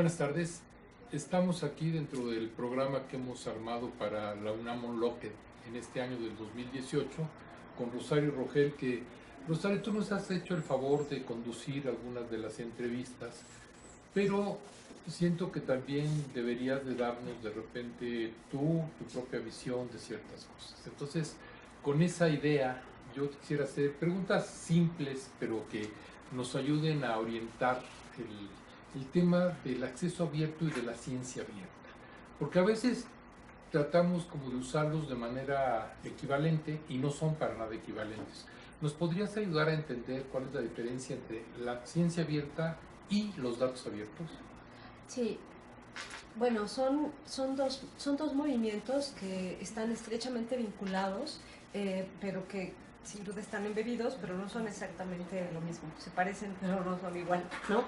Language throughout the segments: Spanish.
buenas tardes. Estamos aquí dentro del programa que hemos armado para la UNAM Unlocked en este año del 2018 con Rosario Rogel, que Rosario, tú nos has hecho el favor de conducir algunas de las entrevistas, pero siento que también deberías de darnos de repente tu propia visión de ciertas cosas. Entonces, con esa idea, yo quisiera hacer preguntas simples, pero que nos ayuden a orientar el tema del acceso abierto y de la ciencia abierta. Porque a veces tratamos como de usarlos de manera equivalente y no son para nada equivalentes. ¿Nos podrías ayudar a entender cuál es la diferencia entre la ciencia abierta y los datos abiertos? Sí, bueno, son dos movimientos que están estrechamente vinculados, pero que sin duda están embebidos, pero no son exactamente lo mismo. Se parecen, pero no son igual, ¿no?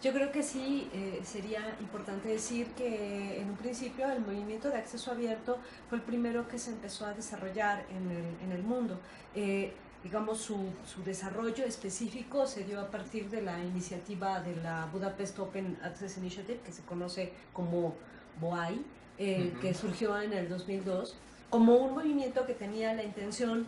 Yo creo que sí sería importante decir que en un principio el movimiento de acceso abierto fue el primero que se empezó a desarrollar en el mundo. Digamos, su desarrollo específico se dio a partir de la iniciativa de la Budapest Open Access Initiative, que se conoce como BOAI, que surgió en el 2002, como un movimiento que tenía la intención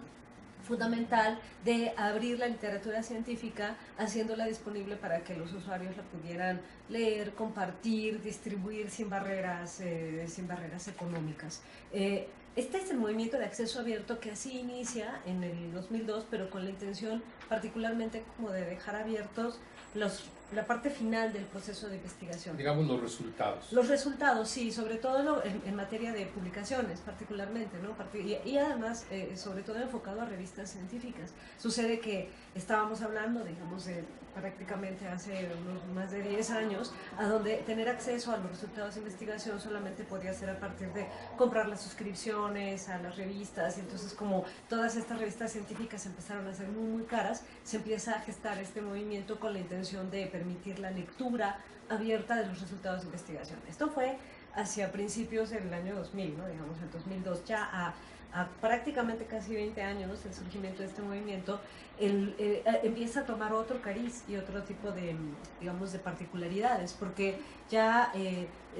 fundamental de abrir la literatura científica, haciéndola disponible para que los usuarios la pudieran leer, compartir, distribuir sin barreras económicas. Este es el movimiento de acceso abierto que así inicia en el 2002, pero con la intención particularmente como de dejar abiertos la parte final del proceso de investigación. Digamos los resultados. Los resultados, sí, sobre todo en materia de publicaciones particularmente, ¿no? Y además, sobre todo enfocado a revistas científicas. Sucede que estábamos hablando, digamos, de prácticamente hace unos más de 10 años, a donde tener acceso a los resultados de investigación solamente podía ser a partir de comprar las suscripciones a las revistas, y entonces como todas estas revistas científicas empezaron a ser muy caras, se empieza a gestar este movimiento con la intención de permitir la lectura abierta de los resultados de investigación. Esto fue hacia principios del año 2000, ¿no? Digamos, en 2002, ya a prácticamente casi 20 años del surgimiento de este movimiento, empieza a tomar otro cariz y otro tipo de, digamos, de particularidades, porque ya,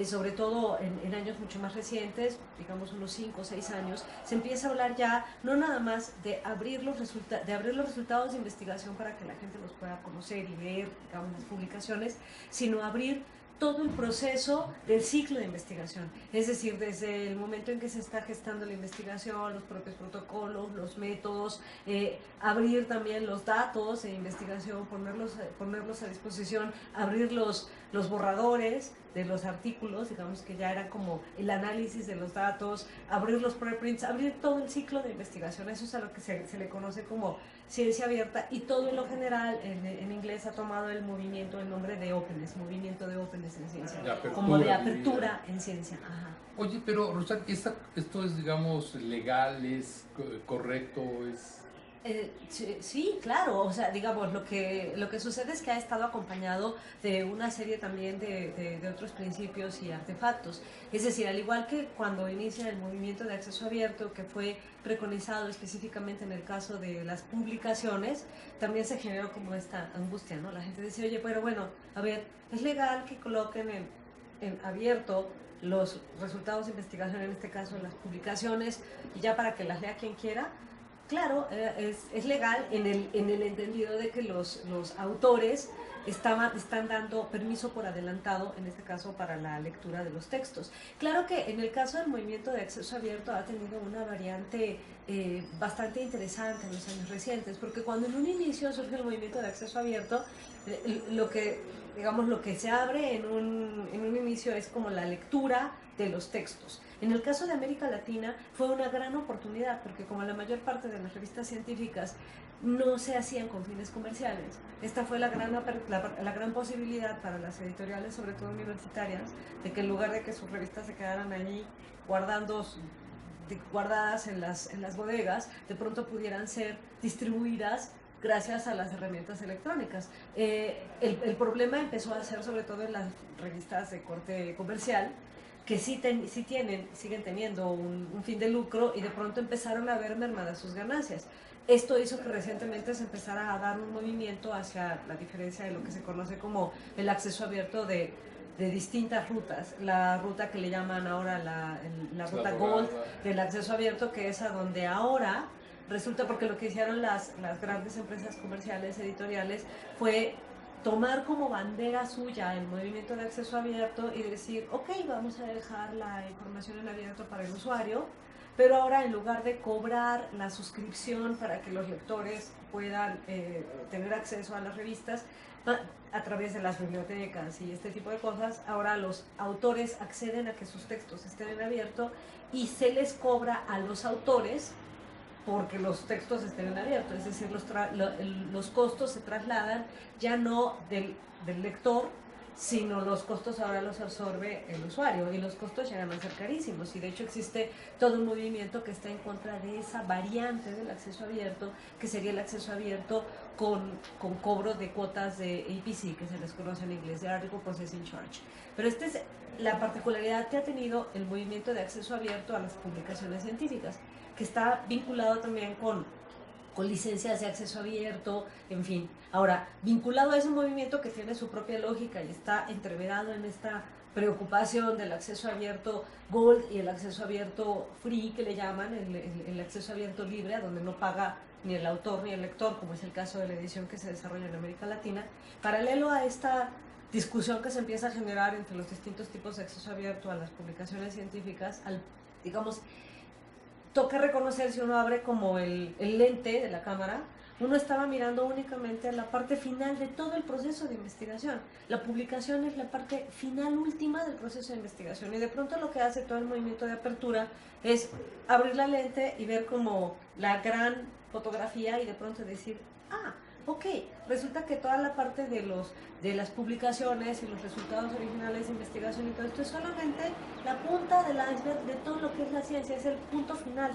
sobre todo en años mucho más recientes, digamos unos 5 o 6 años, se empieza a hablar ya no nada más de abrir los resultados de investigación para que la gente los pueda conocer y leer, digamos, las publicaciones, sino abrir todo el proceso del ciclo de investigación, es decir, desde el momento en que se está gestando la investigación, los propios protocolos, los métodos, abrir también los datos de investigación, ponerlos a disposición, abrir los borradores de los artículos, digamos que ya era como el análisis de los datos, abrir los preprints, abrir todo el ciclo de investigación. Eso es a lo que se le conoce como ciencia abierta, y todo en lo general en inglés ha tomado el nombre de openness, movimiento de openness en ciencia, como de apertura en ciencia. Ajá. Oye, pero Rosario, esto es, digamos, legal, es correcto, es... Sí, claro, o sea, digamos, lo que sucede es que ha estado acompañado de una serie también de otros principios y artefactos. Es decir, al igual que cuando inicia el movimiento de acceso abierto, que fue preconizado específicamente en el caso de las publicaciones, también se generó como esta angustia, ¿no? La gente decía, oye, pero bueno, a ver, es legal que coloquen en abierto los resultados de investigación, en este caso las publicaciones, y ya para que las lea quien quiera. Claro, es legal en el entendido de que los autores están dando permiso por adelantado, en este caso para la lectura de los textos. Claro que en el caso del movimiento de acceso abierto ha tenido una variante bastante interesante en los años recientes, porque cuando en un inicio surge el movimiento de acceso abierto, lo que se abre en un inicio es como la lectura de los textos. En el caso de América Latina fue una gran oportunidad, porque como la mayor parte de las revistas científicas no se hacían con fines comerciales, esta fue la gran posibilidad para las editoriales, sobre todo universitarias, de que en lugar de que sus revistas se quedaran allí guardadas en las bodegas, de pronto pudieran ser distribuidas gracias a las herramientas electrónicas. El problema empezó a ser sobre todo en las revistas de corte comercial, que siguen teniendo un fin de lucro, y de pronto empezaron a ver mermadas sus ganancias. Esto hizo que recientemente se empezara a dar un movimiento hacia la diferencia de lo que se conoce como el acceso abierto de de distintas rutas. La ruta que le llaman ahora la ruta Gold del acceso abierto, que es a donde ahora resulta, porque lo que hicieron las grandes empresas comerciales, editoriales, fue tomar como bandera suya el movimiento de acceso abierto y decir, ok, vamos a dejar la información en abierto para el usuario, pero ahora en lugar de cobrar la suscripción para que los lectores puedan tener acceso a las revistas a través de las bibliotecas y este tipo de cosas, ahora los autores acceden a que sus textos estén en abierto y se les cobra a los autores porque los textos estén en abierto, es decir, los costos se trasladan ya no del lector, sino los costos ahora los absorbe el usuario y los costos llegan a ser carísimos y de hecho existe todo un movimiento que está en contra de esa variante del acceso abierto, que sería el acceso abierto con cobro de cuotas de APC, que se les conoce en inglés, de Article Processing Charge. Pero esta es la particularidad que ha tenido el movimiento de acceso abierto a las publicaciones científicas, que está vinculado también con licencias de acceso abierto, en fin. Ahora, vinculado a ese movimiento que tiene su propia lógica y está entreverado en esta preocupación del acceso abierto Gold y el acceso abierto Free, que le llaman, el acceso abierto libre, a donde no paga ni el autor ni el lector, como es el caso de la edición que se desarrolla en América Latina. Paralelo a esta discusión que se empieza a generar entre los distintos tipos de acceso abierto a las publicaciones científicas, digamos, toca reconocer, si uno abre como el lente de la cámara, uno estaba mirando únicamente la parte final de todo el proceso de investigación. La publicación es la parte final última del proceso de investigación y de pronto lo que hace todo el movimiento de apertura es abrir la lente y ver como la gran fotografía y de pronto decir, ah, ok, resulta que toda la parte de las publicaciones y los resultados originales de investigación y todo esto es solamente la punta del iceberg de todo lo que es la ciencia, es el punto final.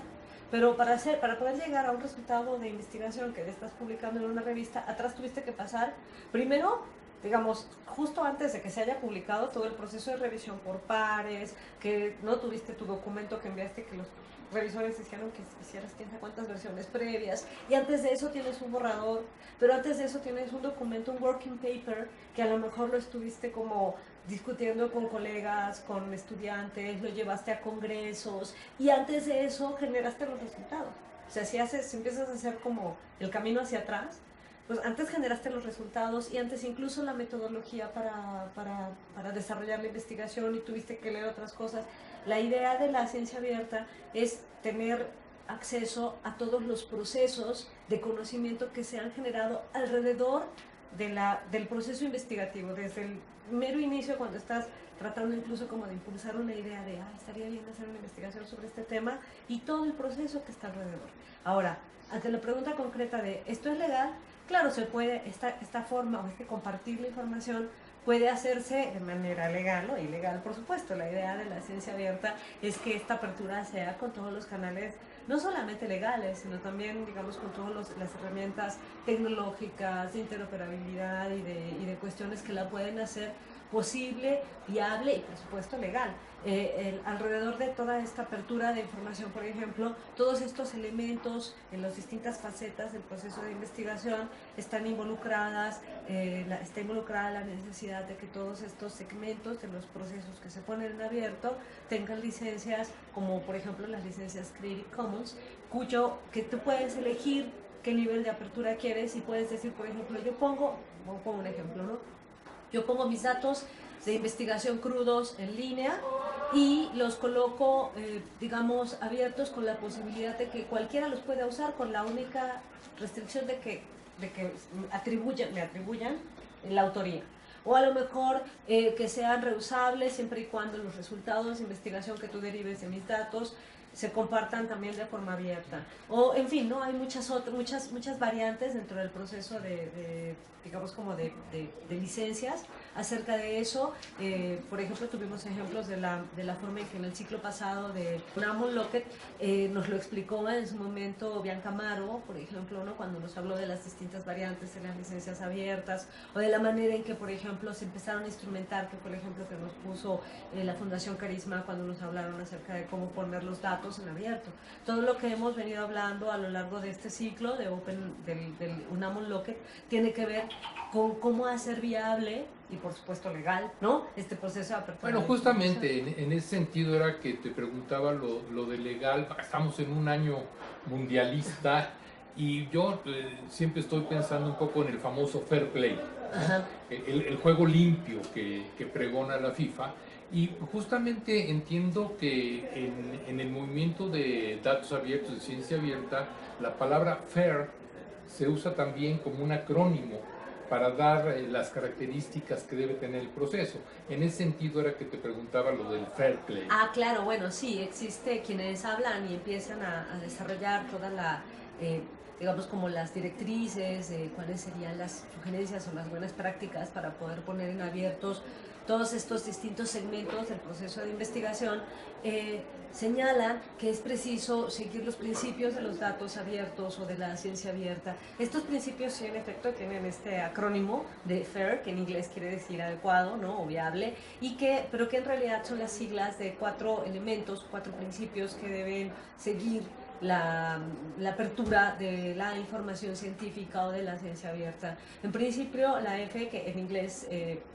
Pero para poder llegar a un resultado de investigación que le estás publicando en una revista, atrás tuviste que pasar, primero, digamos, justo antes de que se haya publicado todo el proceso de revisión por pares, que no tuviste tu documento que enviaste, que los revisores dijeron que hicieras quién sabe cuántas versiones previas, y antes de eso tienes un borrador, pero antes de eso tienes un documento, un working paper, que a lo mejor lo estuviste como discutiendo con colegas, con estudiantes, lo llevaste a congresos, y antes de eso generaste los resultados. O sea, si empiezas a hacer como el camino hacia atrás, pues antes generaste los resultados y antes incluso la metodología para desarrollar la investigación y tuviste que leer otras cosas. La idea de la ciencia abierta es tener acceso a todos los procesos de conocimiento que se han generado alrededor del proceso investigativo, desde el mero inicio cuando estás tratando incluso como de impulsar una idea de, estaría bien hacer una investigación sobre este tema y todo el proceso que está alrededor. Ahora, ante la pregunta concreta de, ¿esto es legal? Claro, se puede, esta forma o este compartir la información puede hacerse de manera legal o ilegal, por supuesto. La idea de la ciencia abierta es que esta apertura sea con todos los canales, no solamente legales, sino también, digamos, con todas las herramientas tecnológicas de interoperabilidad y de cuestiones que la pueden hacer posible, viable y, por supuesto, legal. Alrededor de toda esta apertura de información, por ejemplo, todos estos elementos en las distintas facetas del proceso de investigación están involucradas, está involucrada la necesidad de que todos estos segmentos de los procesos que se ponen en abierto tengan licencias, como por ejemplo las licencias Creative Commons, que tú puedes elegir qué nivel de apertura quieres y puedes decir, por ejemplo, yo pongo un ejemplo, ¿no? Yo pongo mis datos de investigación crudos en línea y los coloco, digamos, abiertos con la posibilidad de que cualquiera los pueda usar con la única restricción de que me atribuyan la autoría. O a lo mejor que sean reusables siempre y cuando los resultados de investigación que tú derives de mis datos se compartan también de forma abierta. O, en fin, ¿no? Hay muchas variantes dentro del proceso digamos, como de licencias acerca de eso. Por ejemplo, tuvimos ejemplos de la forma en que en el ciclo pasado de Unamon Lockett nos lo explicó en su momento Bianca Amaro, por ejemplo, ¿no? Cuando nos habló de las distintas variantes de las licencias abiertas, o de la manera en que, por ejemplo, se empezaron a instrumentar, que por ejemplo que nos puso la Fundación Carisma cuando nos hablaron acerca de cómo poner los datos en abierto. Todo lo que hemos venido hablando a lo largo de este ciclo del Unamon Lockett tiene que ver con cómo hacer viable y por supuesto legal, ¿no? Este proceso de apertura. Bueno, justamente en ese sentido era que te preguntaba lo de legal. Estamos en un año mundialista y yo siempre estoy pensando un poco en el famoso fair play, ¿no? El juego limpio que pregona la FIFA. Y justamente entiendo que en el movimiento de datos abiertos, de ciencia abierta, la palabra fair se usa también como un acrónimo para dar las características que debe tener el proceso. En ese sentido era que te preguntaba lo del fair play. Ah, claro, bueno, sí, existe quienes hablan y empiezan a desarrollar toda la, digamos, como las directrices, cuáles serían las sugerencias o las buenas prácticas para poder poner en abiertos todos estos distintos segmentos del proceso de investigación. Señalan que es preciso seguir los principios de los datos abiertos o de la ciencia abierta. Estos principios, sí, en efecto, tienen este acrónimo de FAIR, que en inglés quiere decir adecuado, ¿no? O viable, pero que en realidad son las siglas de 4 elementos, 4 principios que deben seguir la apertura de la información científica o de la ciencia abierta. En principio, la F, que en inglés,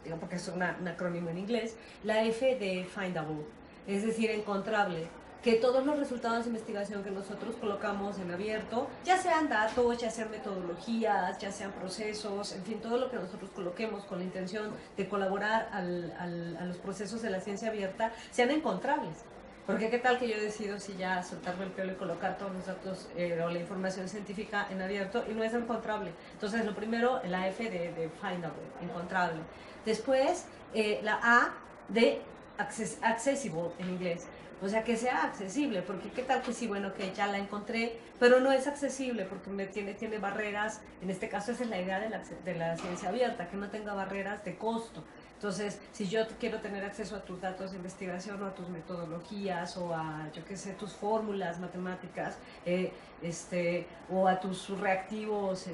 digamos porque es un acrónimo en inglés, la F de findable, es decir, encontrable, que todos los resultados de investigación que nosotros colocamos en abierto, ya sean datos, ya sean metodologías, ya sean procesos, en fin, todo lo que nosotros coloquemos con la intención de colaborar a los procesos de la ciencia abierta, sean encontrables. Porque qué tal que yo decido si ya soltarme el pelo y colocar todos los datos o la información científica en abierto y no es encontrable. Entonces, lo primero, la F de findable, encontrable. Después, la A de accessible en inglés. O sea, que sea accesible, porque qué tal que sí, bueno, que ya la encontré, pero no es accesible porque tiene barreras. En este caso, esa es la idea de la ciencia abierta, que no tenga barreras de costo. Entonces, si yo quiero tener acceso a tus datos de investigación o a tus metodologías o a, yo qué sé, tus fórmulas matemáticas o a tus reactivos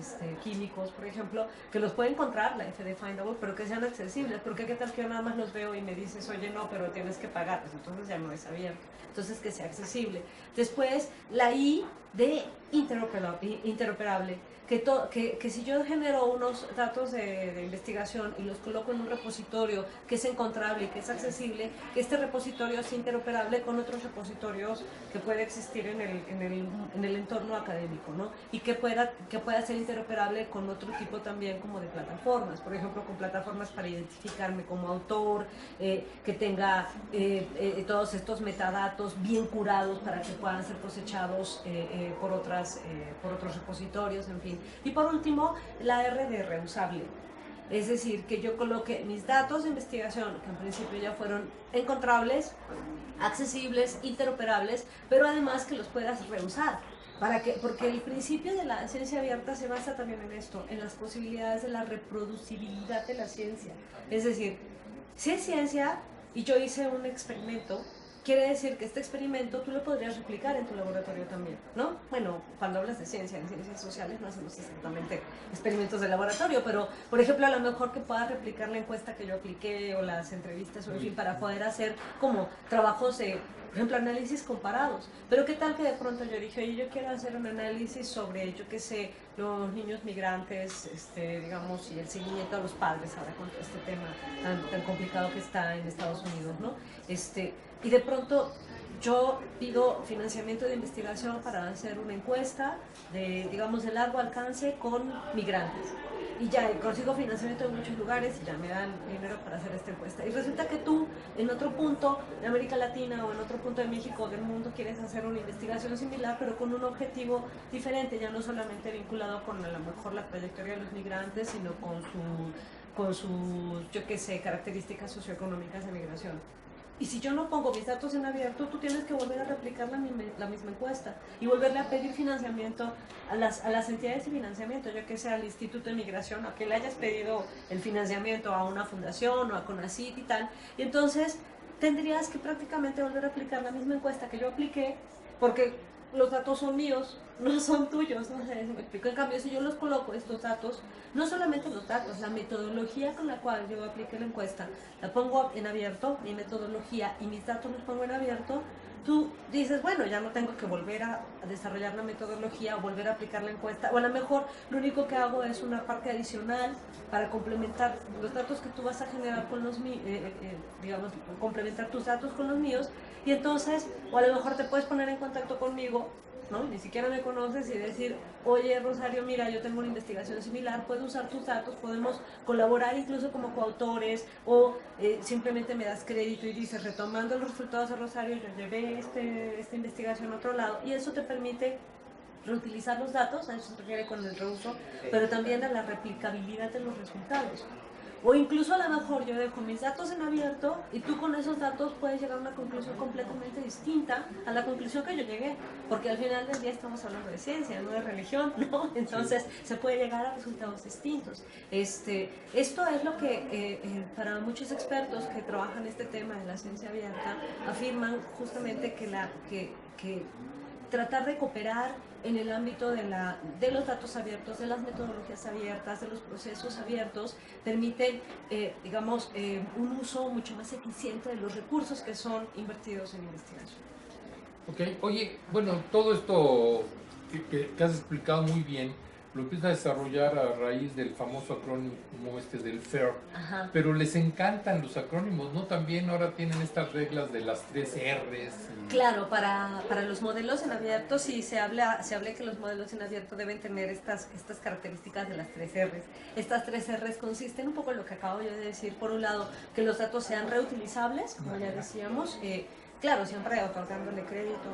químicos, por ejemplo, que los pueda encontrar la F de Findable, pero que sean accesibles, porque qué tal que yo nada más los veo y me dices, oye, no, pero tienes que pagar, pues entonces ya no es abierto. Entonces, que sea accesible. Después, la I de interoperable. Que si yo genero unos datos de investigación y los coloco en un repositorio que es encontrable y que es accesible, que este repositorio es interoperable con otros repositorios que puede existir en el entorno académico, ¿no? Y que pueda ser interoperable con otro tipo también como de plataformas, por ejemplo, con plataformas para identificarme como autor, que tenga todos estos metadatos bien curados para que puedan ser cosechados por otros repositorios, en fin. Y por último, la R de reusable. Es decir, que yo coloque mis datos de investigación, que en principio ya fueron encontrables, accesibles, interoperables, pero además que los puedas reusar. Porque el principio de la ciencia abierta se basa también en esto, en las posibilidades de la reproducibilidad de la ciencia. Es decir, si es ciencia y yo hice un experimento, quiere decir que este experimento tú lo podrías replicar en tu laboratorio también, ¿no? Bueno, cuando hablas de ciencia, en ciencias sociales no hacemos exactamente experimentos de laboratorio, pero, por ejemplo, a lo mejor que puedas replicar la encuesta que yo apliqué o las entrevistas o en fin, para poder hacer como trabajos de, por ejemplo, análisis comparados. Pero qué tal que de pronto yo dije, oye, yo quiero hacer un análisis sobre, yo qué sé, los niños migrantes, digamos, y el seguimiento a los padres ahora con este tema tan complicado que está en Estados Unidos, ¿no? Y de pronto yo pido financiamiento de investigación para hacer una encuesta digamos, de largo alcance con migrantes. Y ya consigo financiamiento en muchos lugares y ya me dan dinero para hacer esta encuesta. Y resulta que tú, en otro punto de América Latina o en otro punto de México o del mundo, quieres hacer una investigación similar, pero con un objetivo diferente, ya no solamente vinculado con a lo mejor la trayectoria de los migrantes, sino con sus, yo qué sé, características socioeconómicas de migración. Y si yo no pongo mis datos en abierto, tú tienes que volver a replicar la misma encuesta y volverle a pedir financiamiento a las entidades de financiamiento, ya que sea al Instituto de Migración, a que le hayas pedido el financiamiento a una fundación o a CONACYT y tal. Y entonces tendrías que prácticamente volver a aplicar la misma encuesta que yo apliqué, porque los datos son míos, no son tuyos, no sé si me explico. En cambio, si yo los coloco, estos datos, no solamente los datos, la metodología con la cual yo apliqué la encuesta, la pongo en abierto, mi metodología y mis datos los pongo en abierto, tú dices, bueno, ya no tengo que volver a desarrollar la metodología o volver a aplicar la encuesta, o a lo mejor lo único que hago es una parte adicional para complementar los datos que tú vas a generar con los míos, digamos, complementar tus datos con los míos, y entonces, o a lo mejor te puedes poner en contacto conmigo, ¿no? Ni siquiera me conoces y decir, oye Rosario, mira, yo tengo una investigación similar, puedo usar tus datos, podemos colaborar incluso como coautores, o simplemente me das crédito y dices, retomando los resultados de Rosario, yo llevé esta investigación a otro lado, y eso te permite reutilizar los datos, a eso se refiere con el reuso, pero también a la replicabilidad de los resultados. O incluso a lo mejor yo dejo mis datos en abierto y tú con esos datos puedes llegar a una conclusión completamente distinta a la conclusión que yo llegué, porque al final del día estamos hablando de ciencia, no de religión, ¿no? Entonces se puede llegar a resultados distintos. Esto es lo que para muchos expertos que trabajan este tema de la ciencia abierta afirman justamente que tratar de cooperar en el ámbito de los datos abiertos, de las metodologías abiertas, de los procesos abiertos, permite, digamos, un uso mucho más eficiente de los recursos que son invertidos en investigación. Ok, oye, bueno, todo esto que has explicado muy bien, lo empiezas a desarrollar a raíz del famoso acrónimo del FAIR, Ajá. pero les encantan los acrónimos, ¿no? También ahora tienen estas reglas de las 3 R's. Claro, para los modelos en abierto sí se habla que los modelos en abierto deben tener estas características de las 3 R's. Estas 3 R's consisten un poco en lo que acabo yo de decir. Por un lado, que los datos sean reutilizables, como ya decíamos, claro, siempre otorgándole crédito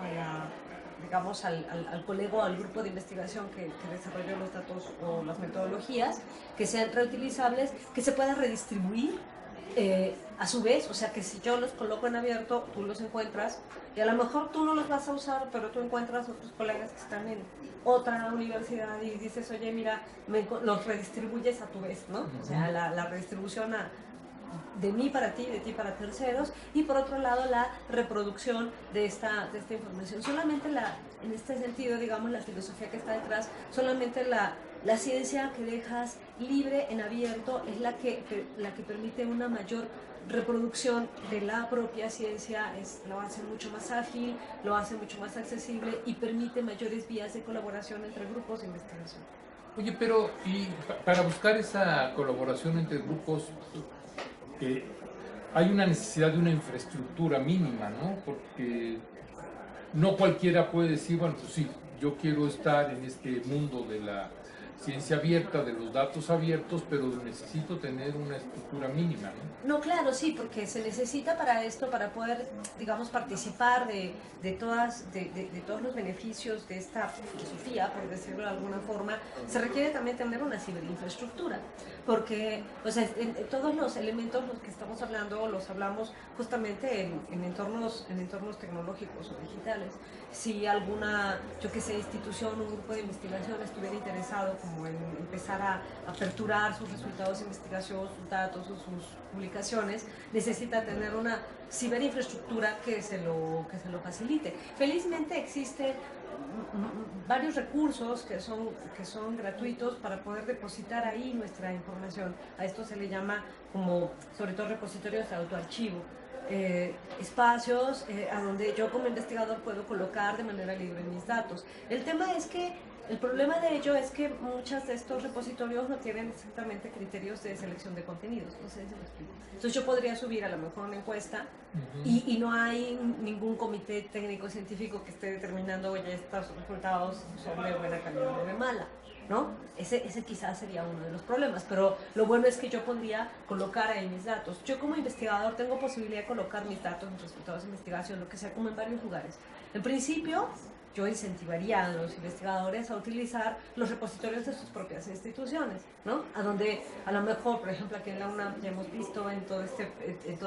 digamos, al colega o al grupo de investigación que desarrolló los datos o las metodologías, que sean reutilizables, que se puedan redistribuir a su vez, o sea que si yo los coloco en abierto, tú los encuentras, y a lo mejor tú no los vas a usar, pero tú encuentras otros colegas que están en otra universidad y dices, oye, mira, los redistribuyes a tu vez, ¿no? O sea, la redistribución de mí para ti, de ti para terceros, y por otro lado la reproducción de esta información. Solamente en este sentido, digamos, la filosofía que está detrás, solamente la ciencia que dejas libre, en abierto, es la que permite una mayor reproducción de la propia ciencia, lo hace mucho más ágil, lo hace mucho más accesible y permite mayores vías de colaboración entre grupos de investigación. Oye, pero y para buscar esa colaboración entre grupos, hay una necesidad de una infraestructura mínima, ¿no? Porque no cualquiera puede decir, bueno, pues sí, yo quiero estar en este mundo de la ciencia abierta, de los datos abiertos, pero necesito tener una estructura mínima, ¿no? No, claro, sí, porque se necesita para esto, para poder, digamos, participar de todos los beneficios de esta filosofía, por decirlo de alguna forma, se requiere también tener una ciberinfraestructura, porque, o sea, todos los elementos los que estamos hablando, los hablamos justamente en entornos tecnológicos o digitales. Si alguna, yo que sé, institución o un grupo de investigación estuviera interesado como en empezar a aperturar sus resultados de investigación, sus datos o sus publicaciones, necesita tener una ciberinfraestructura que se lo facilite. Felizmente existen varios recursos que son gratuitos para poder depositar ahí nuestra información. A esto se le llama como, sobre todo, repositorios de autoarchivo. Espacios a donde yo como investigador puedo colocar de manera libre mis datos. El tema es que el problema de ello es que muchos de estos repositorios no tienen exactamente criterios de selección de contenidos. No sé si me explico. Entonces yo podría subir a lo mejor una encuesta y no hay ningún comité técnico científico que esté determinando, oye, estos resultados son de buena calidad o de mala, ¿no? Ese quizás sería uno de los problemas, pero lo bueno es que yo podría colocar ahí mis datos. Yo como investigador tengo posibilidad de colocar mis datos, mis resultados de investigación, lo que sea, como en varios lugares. En principio, yo incentivaría a los investigadores a utilizar los repositorios de sus propias instituciones, ¿no? A donde a lo mejor, por ejemplo, aquí en la UNAM ya hemos visto en todo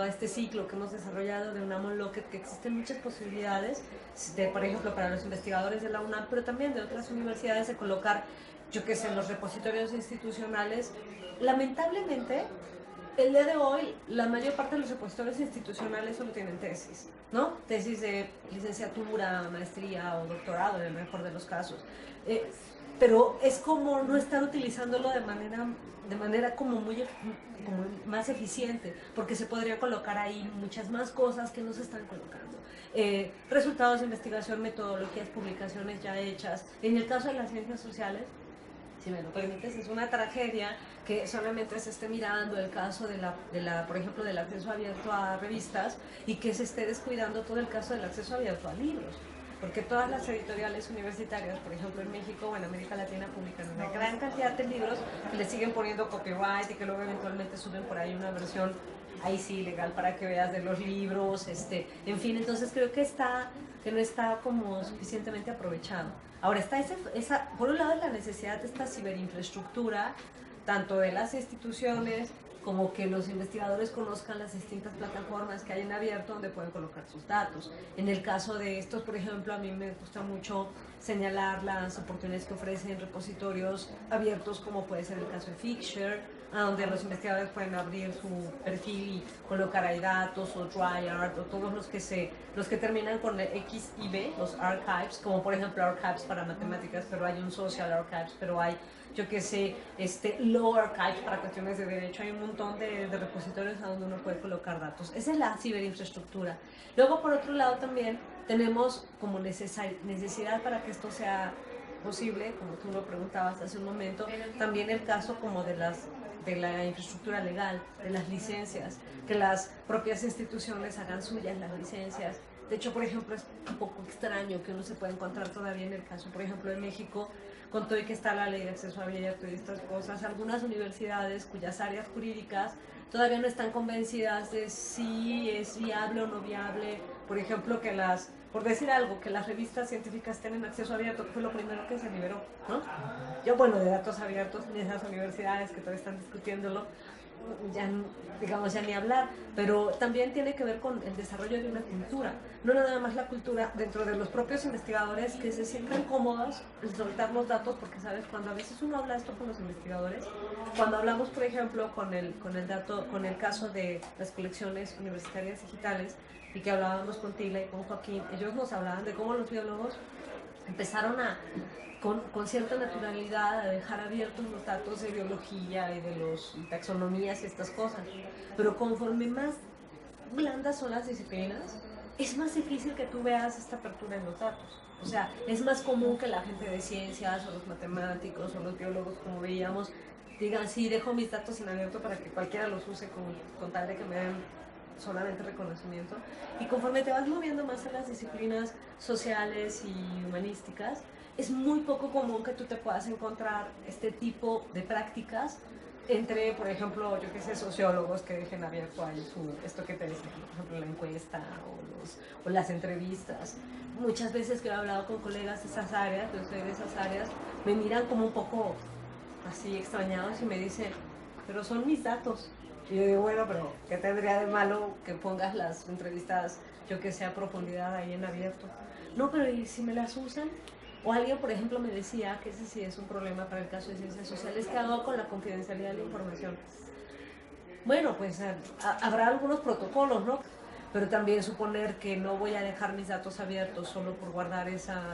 este ciclo que hemos desarrollado de UNAM Unlocked que existen muchas posibilidades, por ejemplo, para los investigadores de la UNAM, pero también de otras universidades, de colocar, yo qué sé, en los repositorios institucionales. Lamentablemente, el día de hoy, la mayor parte de los repositorios institucionales solo tienen tesis, ¿no? Tesis de licenciatura, maestría o doctorado, en el mejor de los casos. pero es como no estar utilizándolo de manera como como más eficiente, porque se podría colocar ahí muchas más cosas que no se están colocando. Resultados de investigación, metodologías, publicaciones ya hechas. En el caso de las ciencias sociales, si me lo permites, es una tragedia que solamente se esté mirando el caso por ejemplo, del acceso abierto a revistas y que se esté descuidando todo el caso del acceso abierto a libros. Porque todas las editoriales universitarias, por ejemplo en México o en América Latina, publican una gran cantidad de libros que le siguen poniendo copyright y que luego eventualmente suben por ahí una versión, ahí sí, legal para que veas de los libros, en fin, entonces creo que no está como suficientemente aprovechado. Ahora está por un lado la necesidad de esta ciberinfraestructura, tanto de las instituciones como que los investigadores conozcan las distintas plataformas que hay en abierto donde pueden colocar sus datos. En el caso de estos, por ejemplo, a mí me gusta mucho señalar las oportunidades que ofrecen repositorios abiertos, como puede ser el caso de Figshare, donde los investigadores pueden abrir su perfil y colocar ahí datos, o DryArt, o todos los que terminan con X y B, los archives, como por ejemplo archives para matemáticas, pero hay un social archives, pero hay, yo qué sé, law archives para cuestiones de derecho. Hay un montón de repositorios a donde uno puede colocar datos. Esa es la ciberinfraestructura. Luego, por otro lado, también tenemos como necesidad para que esto sea posible, como tú lo preguntabas hace un momento, también el caso como de la infraestructura legal, de las licencias, que las propias instituciones hagan suyas las licencias. De hecho, por ejemplo, es un poco extraño que uno se pueda encontrar todavía en el caso, por ejemplo, de México, con todo y que está la ley de acceso abierto y estas cosas, algunas universidades cuyas áreas jurídicas todavía no están convencidas de si es viable o no viable, por ejemplo, por decir algo, que las revistas científicas tienen acceso abierto, que fue lo primero que se liberó, ¿no? Yo, bueno, de datos abiertos en esas universidades que todavía están discutiéndolo, ya, digamos, ya ni hablar, pero también tiene que ver con el desarrollo de una cultura, no nada más la cultura dentro de los propios investigadores que se sientan cómodos en soltar los datos, porque sabes, cuando a veces uno habla esto con los investigadores, cuando hablamos, por ejemplo, con el caso de las colecciones universitarias digitales, y que hablábamos con Tila y con Joaquín, ellos nos hablaban de cómo los biólogos empezaron con cierta naturalidad a dejar abiertos los datos de biología y de los taxonomías y estas cosas. Pero conforme más blandas son las disciplinas, es más difícil que tú veas esta apertura en los datos. O sea, es más común que la gente de ciencias o los matemáticos o los biólogos, como veíamos, digan, sí, dejo mis datos en abierto para que cualquiera los use con tal de que me den solamente reconocimiento. Y conforme te vas moviendo más en las disciplinas sociales y humanísticas, es muy poco común que tú te puedas encontrar este tipo de prácticas entre, por ejemplo, yo que sé, sociólogos que dejen abierto ahí esto que te decía, por ejemplo, la encuesta o las entrevistas. Muchas veces que he hablado con colegas de esas áreas, yo soy de esas áreas, me miran como un poco así extrañados y me dicen, pero son mis datos. Y yo digo, bueno, pero ¿qué tendría de malo que pongas las entrevistas, yo que sé, a profundidad ahí en abierto? No, pero ¿y si me las usan? O alguien, por ejemplo, me decía que ese sí es un problema para el caso de ciencias sociales, ¿qué hago con la confidencialidad de la información? Bueno, pues habrá algunos protocolos, ¿no? Pero también suponer que no voy a dejar mis datos abiertos solo por guardar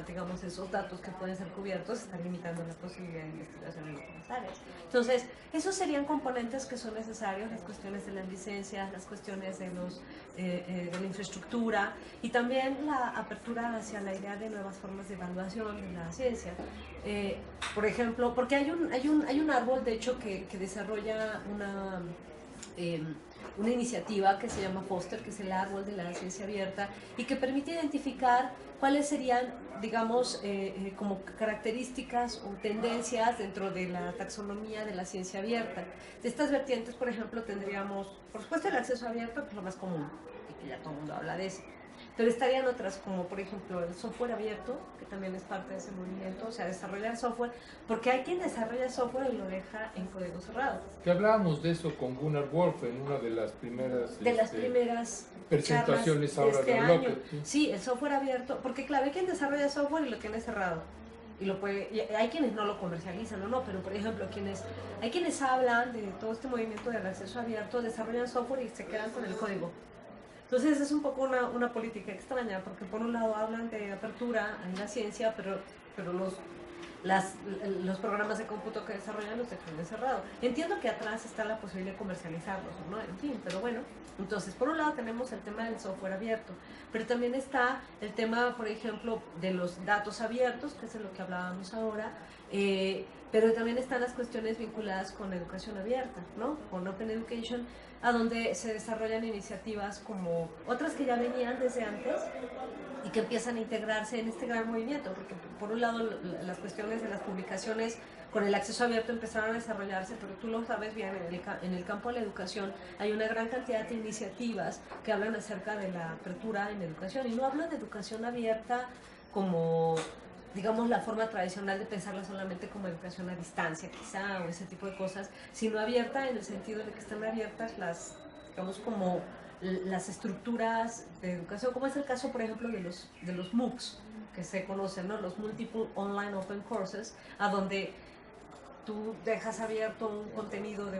digamos, esos datos que pueden ser cubiertos, está limitando la posibilidad de investigación en otras áreas. Entonces, esos serían componentes que son necesarios, las cuestiones de las licencias, las cuestiones de la infraestructura y también la apertura hacia la idea de nuevas formas de evaluación de la ciencia. Por ejemplo, porque hay un árbol, de hecho, que desarrolla una iniciativa que se llama FOSTER, que es el árbol de la ciencia abierta, y que permite identificar cuáles serían, digamos, como características o tendencias dentro de la taxonomía de la ciencia abierta. De estas vertientes, por ejemplo, tendríamos, por supuesto, el acceso abierto, que es lo más común, y que ya todo el mundo habla de eso. Pero estarían otras como, por ejemplo, el software abierto, que también es parte de ese movimiento, o sea, desarrollar software, porque hay quien desarrolla software y lo deja en código cerrado. Que hablábamos de eso con Gunnar Wolf en una de las primeras, presentaciones ahora de año. Sí, el software abierto, porque claro, hay quien desarrolla software y lo tiene cerrado. Y hay quienes no lo comercializan, ¿no? Pero por ejemplo, hay quienes hablan de todo este movimiento del acceso abierto, desarrollan software y se quedan con el código. Entonces es un poco una política extraña, porque por un lado hablan de apertura en la ciencia, pero los programas de cómputo que desarrollan los dejan cerrado. Entiendo que atrás está la posibilidad de comercializarlos, ¿no? En fin, pero bueno. Entonces, por un lado tenemos el tema del software abierto, pero también está el tema, por ejemplo, de los datos abiertos, que es de lo que hablábamos ahora, pero también están las cuestiones vinculadas con educación abierta, ¿no? Con Open Education, a donde se desarrollan iniciativas como otras que ya venían desde antes y que empiezan a integrarse en este gran movimiento, porque por un lado las cuestiones de las publicaciones con el acceso abierto empezaron a desarrollarse, pero tú lo sabes bien, en el campo de la educación hay una gran cantidad de iniciativas que hablan acerca de la apertura en educación, y no hablo de educación abierta como, digamos, la forma tradicional de pensarla solamente como educación a distancia, quizá, o ese tipo de cosas, sino abierta en el sentido de que están abiertas las, digamos, como las estructuras de educación, como es el caso, por ejemplo, de los MOOCs, que se conocen, ¿no? Los Multiple Online Open Courses, a donde tú dejas abierto un contenido de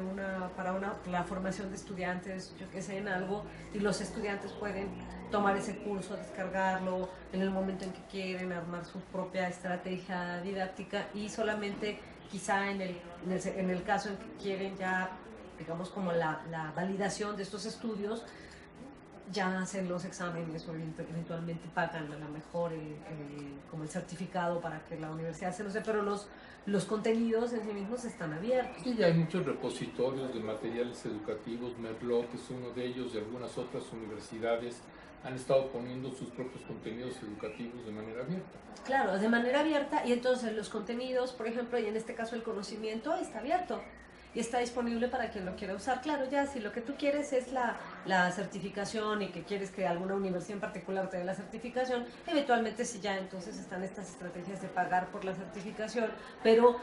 para la formación de estudiantes, yo que sé, en algo, y los estudiantes pueden tomar ese curso, descargarlo en el momento en que quieren, armar su propia estrategia didáctica, y solamente quizá en el caso en que quieren ya, digamos, como la validación de estos estudios, ya hacen los exámenes o eventualmente pagan a lo mejor como el certificado para que la universidad se lo dé, pero los contenidos en sí mismos están abiertos. Sí, ya hay muchos repositorios de materiales educativos, Merlot es uno de ellos, y algunas otras universidades han estado poniendo sus propios contenidos educativos de manera abierta. Claro, de manera abierta, y entonces los contenidos, por ejemplo, y en este caso el conocimiento, está abierto y está disponible para quien lo quiera usar. Claro, ya si lo que tú quieres es la certificación y que quieres que alguna universidad en particular te dé la certificación, eventualmente sí, ya entonces están estas estrategias de pagar por la certificación, pero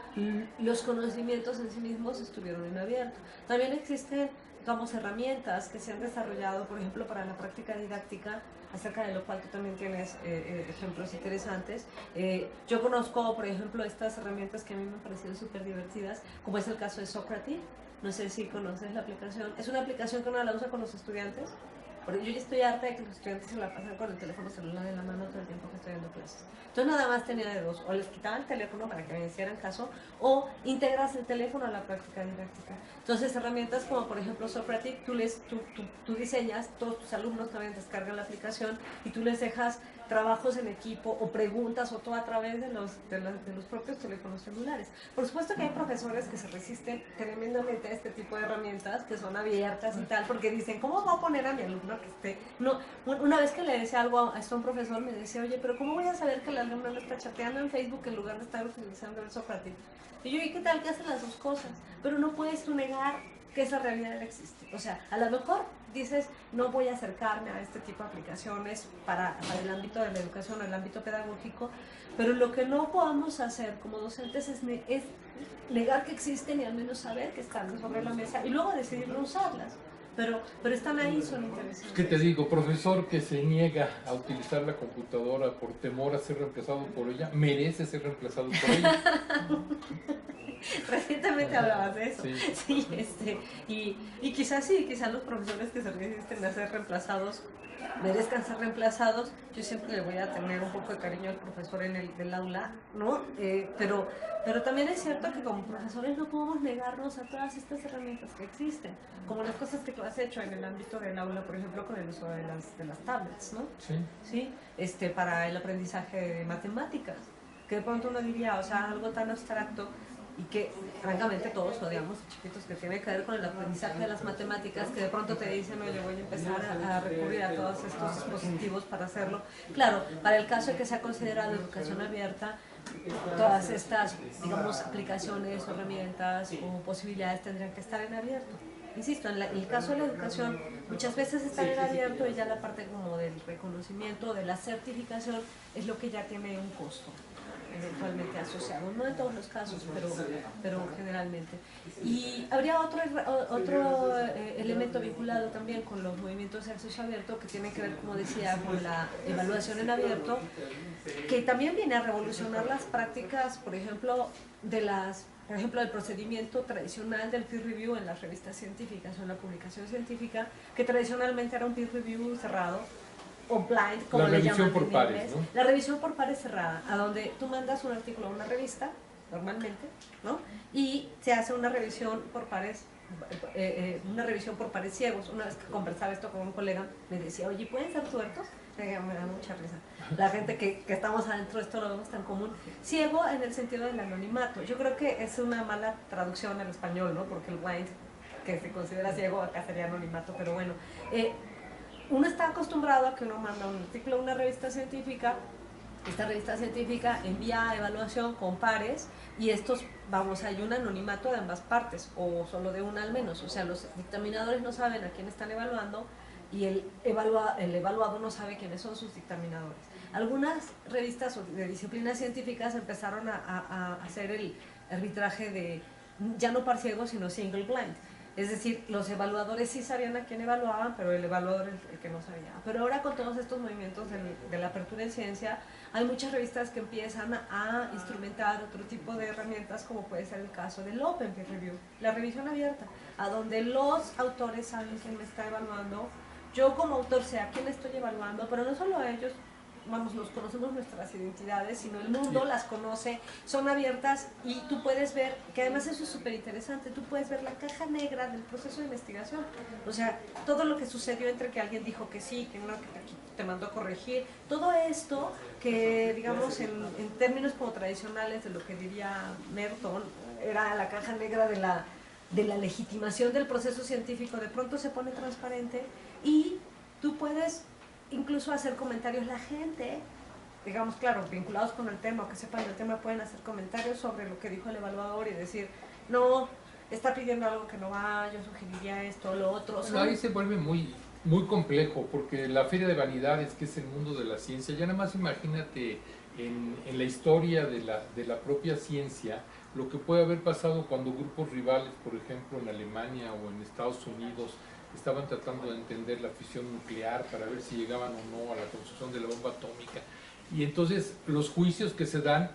los conocimientos en sí mismos estuvieron en abierto. También existen, digamos, herramientas que se han desarrollado, por ejemplo, para la práctica didáctica, acerca de lo cual tú también tienes ejemplos interesantes. Yo conozco, por ejemplo, estas herramientas que a mí me han parecido súper divertidas, como es el caso de Socrative. No sé si conoces la aplicación. Es una aplicación que uno la usa con los estudiantes. Yo ya estoy harta de que los estudiantes se la pasan con el teléfono celular en la mano todo el tiempo que estoy dando clases. Entonces nada más tenía de dos: o les quitaba el teléfono para que me hicieran caso, o integras el teléfono a la práctica didáctica. Entonces herramientas como por ejemplo Socrative, tú diseñas, todos tus alumnos también descargan la aplicación y tú les dejas trabajos en equipo o preguntas o todo a través de los propios teléfonos celulares. Por supuesto que hay profesores que se resisten tremendamente a este tipo de herramientas que son abiertas y tal, porque dicen, ¿cómo voy a poner a mi alumno que esté? No, una vez que le decía algo a un profesor, me decía, oye, pero ¿cómo voy a saber que el alumno no está chateando en Facebook en lugar de estar utilizando el Socrative? Y yo, ¿y qué tal que hacen las dos cosas? Pero no puedes tú negar que esa realidad existe. O sea, a lo mejor dices, no voy a acercarme a este tipo de aplicaciones para el ámbito de la educación, el ámbito pedagógico, pero lo que no podamos hacer como docentes es negar que existen y al menos saber que están sobre la mesa y luego decidir no usarlas. Pero están ahí, son interesantes. ¿Qué te digo? Profesor que se niega a utilizar la computadora por temor a ser reemplazado por ella, merece ser reemplazado por ella. Recientemente hablabas de eso. Sí. Sí, y quizás los profesores que se resisten a ser reemplazados merezcan ser reemplazados. Yo siempre le voy a tener un poco de cariño al profesor del aula, ¿no? Pero también es cierto que como profesores no podemos negarnos a todas estas herramientas que existen, como las cosas que tú has hecho en el ámbito del aula, por ejemplo, con el uso de las tablets, ¿no? Sí. Sí, para el aprendizaje de matemáticas, que de pronto uno diría, o sea, algo tan abstracto, y que francamente todos odiamos, chiquitos, que tiene que ver con el aprendizaje de las matemáticas, que de pronto te dicen, oye, voy a empezar a recurrir a todos estos dispositivos para hacerlo. Claro, para el caso de que sea considerado educación abierta, todas estas, digamos, aplicaciones, herramientas o posibilidades tendrían que estar en abierto. Insisto, en el caso de la educación, muchas veces están en abierto y ya la parte como del reconocimiento, de la certificación, es lo que ya tiene un costo eventualmente asociado, no en todos los casos, pero generalmente. Y habría otro elemento vinculado también con los movimientos de acceso abierto, que tiene que ver, como decía, con la evaluación en abierto, que también viene a revolucionar las prácticas, por ejemplo, del procedimiento tradicional del peer review en las revistas científicas o en la publicación científica, que tradicionalmente era un peer review cerrado, o blind, como la le revisión llaman por en pares, inglés. ¿no? La revisión por pares cerrada, a donde tú mandas un artículo a una revista normalmente, ¿no? Y se hace una revisión por pares, ciegos. Una vez que conversaba esto con un colega, me decía, oye, ¿pueden ser tuertos? Me da mucha risa. La gente que estamos adentro de esto lo vemos tan común. Ciego en el sentido del anonimato. Yo creo que es una mala traducción al español, ¿no? Porque el blind, que se considera ciego, acá sería anonimato, pero bueno. Uno está acostumbrado a que uno manda un artículo a una revista científica. Esta revista científica envía a evaluación con pares y hay un anonimato de ambas partes, o solo de una al menos. O sea, los dictaminadores no saben a quién están evaluando y el evaluado no sabe quiénes son sus dictaminadores. Algunas revistas de disciplinas científicas empezaron a hacer el arbitraje de ya no par ciego, sino single blind. Es decir, los evaluadores sí sabían a quién evaluaban, pero el evaluador es el que no sabía. Pero ahora con todos estos movimientos de la apertura en ciencia, hay muchas revistas que empiezan a instrumentar otro tipo de herramientas, como puede ser el caso del Open Peer Review, la revisión abierta, a donde los autores saben quién me está evaluando, yo como autor sé a quién estoy evaluando, pero no solo a ellos, nos conocemos nuestras identidades, sino el mundo las conoce, son abiertas y tú puedes ver, que además eso es súper interesante, tú puedes ver la caja negra del proceso de investigación, o sea, todo lo que sucedió entre que alguien dijo que sí, que no, que te mandó a corregir, todo esto que digamos en términos como tradicionales de lo que diría Merton, era la caja negra de la legitimación del proceso científico, de pronto se pone transparente y tú puedes incluso hacer comentarios. La gente, digamos, claro, vinculados con el tema o que sepan del tema, pueden hacer comentarios sobre lo que dijo el evaluador y decir, no, está pidiendo algo que no va, yo sugeriría esto o lo otro. Bueno, ahí se vuelve muy complejo, porque la Feria de Vanidades, que es el mundo de la ciencia, ya nada más imagínate en la historia de la propia ciencia, lo que puede haber pasado cuando grupos rivales, por ejemplo en Alemania o en Estados Unidos, estaban tratando de entender la fisión nuclear para ver si llegaban o no a la construcción de la bomba atómica. Y entonces los juicios que se dan,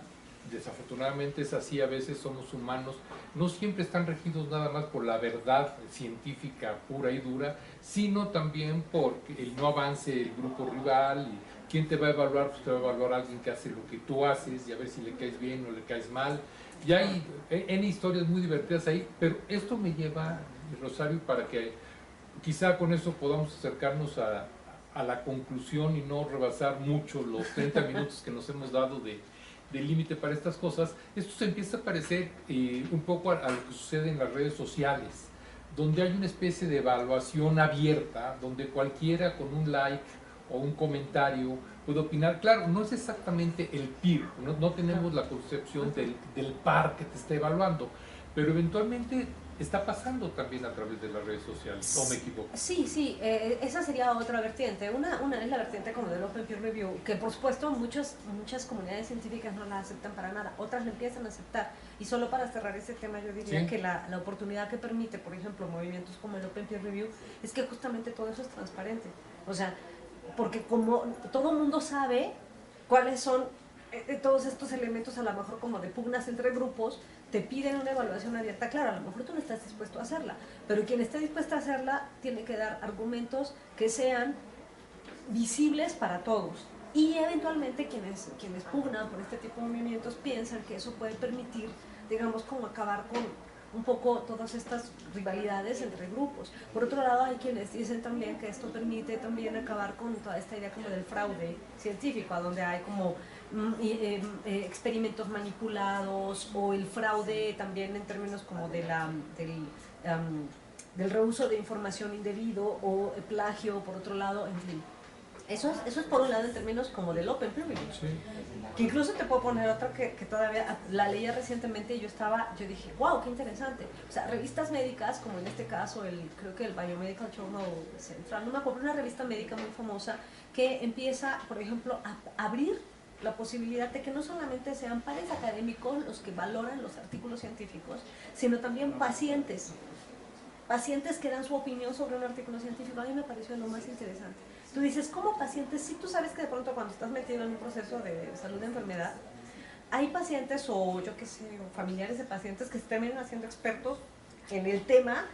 desafortunadamente es así, a veces somos humanos, no siempre están regidos nada más por la verdad científica pura y dura, sino también por el no avance el grupo rival. Y ¿quién te va a evaluar? Pues te va a evaluar alguien que hace lo que tú haces y a ver si le caes bien o le caes mal. Y hay N historias muy divertidas ahí, pero esto me lleva, Rosario, para que quizá con eso podamos acercarnos a la conclusión y no rebasar mucho los 30 minutos que nos hemos dado de límite para estas cosas. Esto se empieza a parecer un poco a lo que sucede en las redes sociales, donde hay una especie de evaluación abierta, donde cualquiera con un like o un comentario puede opinar. Claro, no es exactamente el peer, no tenemos la concepción del par que te está evaluando, pero eventualmente está pasando también a través de las redes sociales, ¿o me equivoco? Sí, esa sería otra vertiente. Una es la vertiente como del Open Peer Review, que por supuesto muchas comunidades científicas no la aceptan para nada, otras la empiezan a aceptar. Y solo para cerrar ese tema yo diría que la oportunidad que permite, por ejemplo, movimientos como el Open Peer Review, es que justamente todo eso es transparente. O sea, porque como todo el mundo sabe cuáles son todos estos elementos, a lo mejor como de pugnas entre grupos, te piden una evaluación abierta. Claro, a lo mejor tú no estás dispuesto a hacerla, pero quien esté dispuesto a hacerla tiene que dar argumentos que sean visibles para todos. Y eventualmente quienes pugnan por este tipo de movimientos piensan que eso puede permitir, digamos, como acabar con un poco todas estas rivalidades entre grupos. Por otro lado, hay quienes dicen también que esto permite también acabar con toda esta idea como del fraude científico, a donde hay como experimentos manipulados, o el fraude también en términos como del reuso de información indebido, o el plagio por otro lado, en fin. Eso es por un lado en términos como del Open Peer Review. Sí. Que incluso te puedo poner otra que todavía la leía recientemente y yo dije, wow, qué interesante. O sea, revistas médicas, como en este caso, creo que el Biomedical Journal Central, no me acuerdo, una revista médica muy famosa que empieza, por ejemplo, a abrir la posibilidad de que no solamente sean pares académicos los que valoran los artículos científicos, sino también pacientes que dan su opinión sobre un artículo científico. A mí me pareció lo más interesante. Tú dices, como pacientes, si tú sabes que de pronto cuando estás metido en un proceso de salud de enfermedad, hay pacientes o yo qué sé, o familiares de pacientes que se terminan haciendo expertos en el tema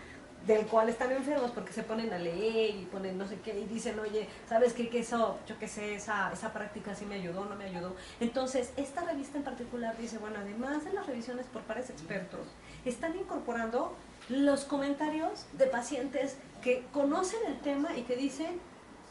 del cual están enfermos porque se ponen a leer y ponen no sé qué y dicen, oye, ¿sabes qué? Que eso, yo qué sé, esa práctica sí me ayudó, no me ayudó. Entonces, esta revista en particular dice, bueno, además de las revisiones por pares expertos, están incorporando los comentarios de pacientes que conocen el tema y que dicen,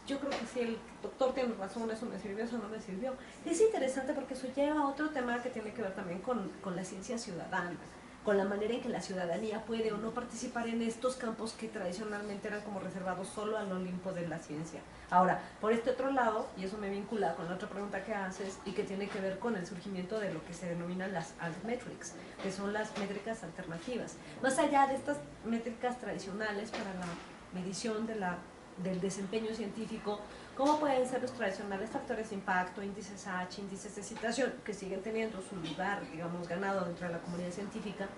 yo creo que si el doctor tiene razón, eso me sirvió, eso no me sirvió. Es interesante porque eso lleva a otro tema que tiene que ver también con la ciencia ciudadana, con la manera en que la ciudadanía puede o no participar en estos campos que tradicionalmente eran como reservados solo al Olimpo de la ciencia. Ahora, por este otro lado, y eso me vincula con la otra pregunta que haces y que tiene que ver con el surgimiento de lo que se denominan las altmetrics, que son las métricas alternativas. Más allá de estas métricas tradicionales para la medición del desempeño científico, ¿cómo pueden ser los tradicionales factores de impacto, índices H, índices de citación, que siguen teniendo su lugar, digamos, ganado dentro de la comunidad científica?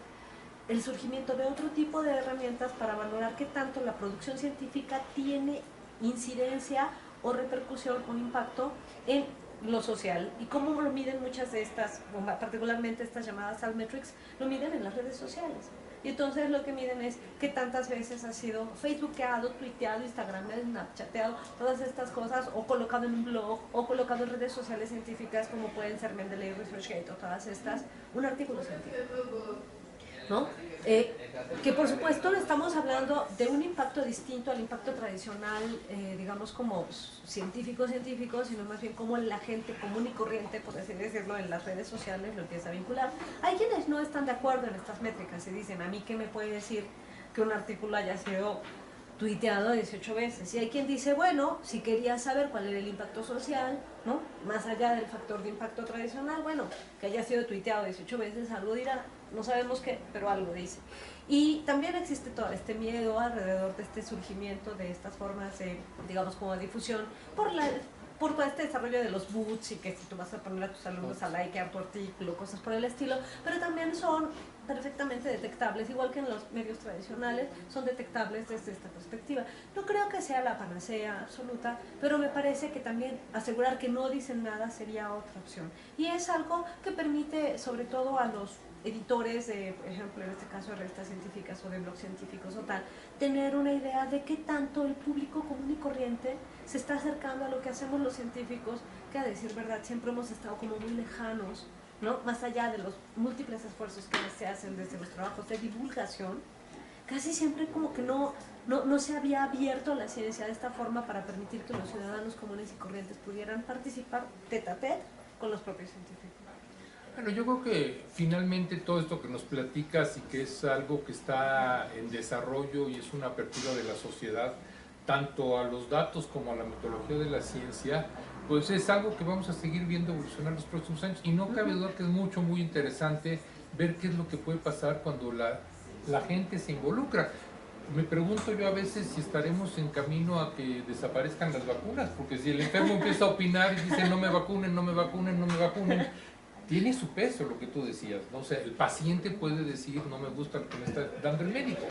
El surgimiento de otro tipo de herramientas para valorar qué tanto la producción científica tiene incidencia o repercusión o impacto en lo social, y cómo lo miden muchas de estas, particularmente estas llamadas altmetrics, lo miden en las redes sociales. Y entonces lo que miden es qué tantas veces ha sido facebookeado, tuiteado, instagrameado, snapchateado, todas estas cosas, o colocado en un blog, o colocado en redes sociales científicas como pueden ser Mendeley, ResearchGate o todas estas, un artículo científico, ¿no? Que por supuesto estamos hablando de un impacto distinto al impacto tradicional, digamos como científico, sino más bien como la gente común y corriente, por así decirlo, en las redes sociales lo empieza a vincular. Hay quienes no están de acuerdo en estas métricas y dicen, a mí qué me puede decir que un artículo haya sido tuiteado 18 veces, y hay quien dice, bueno, si quería saber cuál era el impacto social, ¿no? Más allá del factor de impacto tradicional, bueno, que haya sido tuiteado 18 veces, algo dirá, no sabemos qué, pero algo dice. Y también existe todo este miedo alrededor de este surgimiento de estas formas de, digamos, como de difusión por todo este desarrollo de los boots, y que si tú vas a poner a tus alumnos a likear tu artículo, cosas por el estilo, pero también son perfectamente detectables, igual que en los medios tradicionales, son detectables desde esta perspectiva. No creo que sea la panacea absoluta, pero me parece que también asegurar que no dicen nada sería otra opción. Y es algo que permite, sobre todo a los editores de, por ejemplo, en este caso de revistas científicas o de blogs científicos o tal, tener una idea de qué tanto el público común y corriente se está acercando a lo que hacemos los científicos, que a decir verdad siempre hemos estado como muy lejanos, ¿no? Más allá de los múltiples esfuerzos que se hacen desde los trabajos de divulgación, casi siempre como que no se había abierto la ciencia de esta forma para permitir que los ciudadanos comunes y corrientes pudieran participar tete a tete con los propios científicos. Bueno, yo creo que finalmente todo esto que nos platicas y que es algo que está en desarrollo y es una apertura de la sociedad, tanto a los datos como a la metodología de la ciencia, pues es algo que vamos a seguir viendo evolucionar los próximos años, y no cabe duda que es muy interesante ver qué es lo que puede pasar cuando la gente se involucra. Me pregunto yo a veces si estaremos en camino a que desaparezcan las vacunas, porque si el enfermo empieza a opinar y dice no me vacunen, no me vacunen, no me vacunen, tiene su peso lo que tú decías, ¿no? O sea, el paciente puede decir no me gusta lo que me está dando el médico,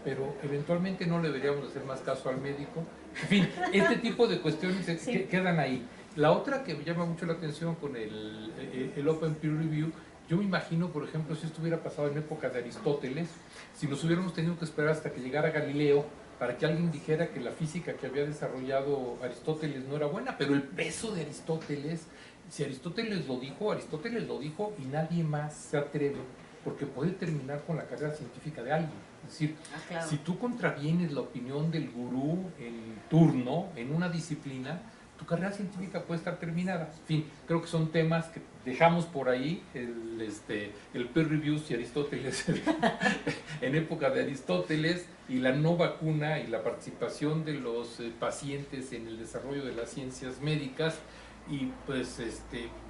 pero eventualmente no le deberíamos hacer más caso al médico. En fin, este tipo de cuestiones sí quedan ahí. La otra que me llama mucho la atención con el Open Peer Review, yo me imagino, por ejemplo, si esto hubiera pasado en época de Aristóteles, si nos hubiéramos tenido que esperar hasta que llegara Galileo para que alguien dijera que la física que había desarrollado Aristóteles no era buena, pero el peso de Aristóteles, si Aristóteles lo dijo y nadie más se atreve, porque puede terminar con la carrera científica de alguien. Es decir, claro, si tú contravienes la opinión del gurú en turno, en una disciplina, tu carrera científica puede estar terminada. En fin, creo que son temas que dejamos por ahí, el peer review y Aristóteles en época de Aristóteles, y la no vacuna y la participación de los pacientes en el desarrollo de las ciencias médicas. Y pues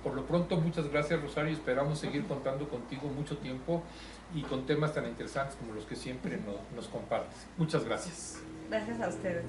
por lo pronto muchas gracias, Rosario, esperamos seguir contando contigo mucho tiempo y con temas tan interesantes como los que siempre nos compartes. Muchas gracias. Gracias a ustedes.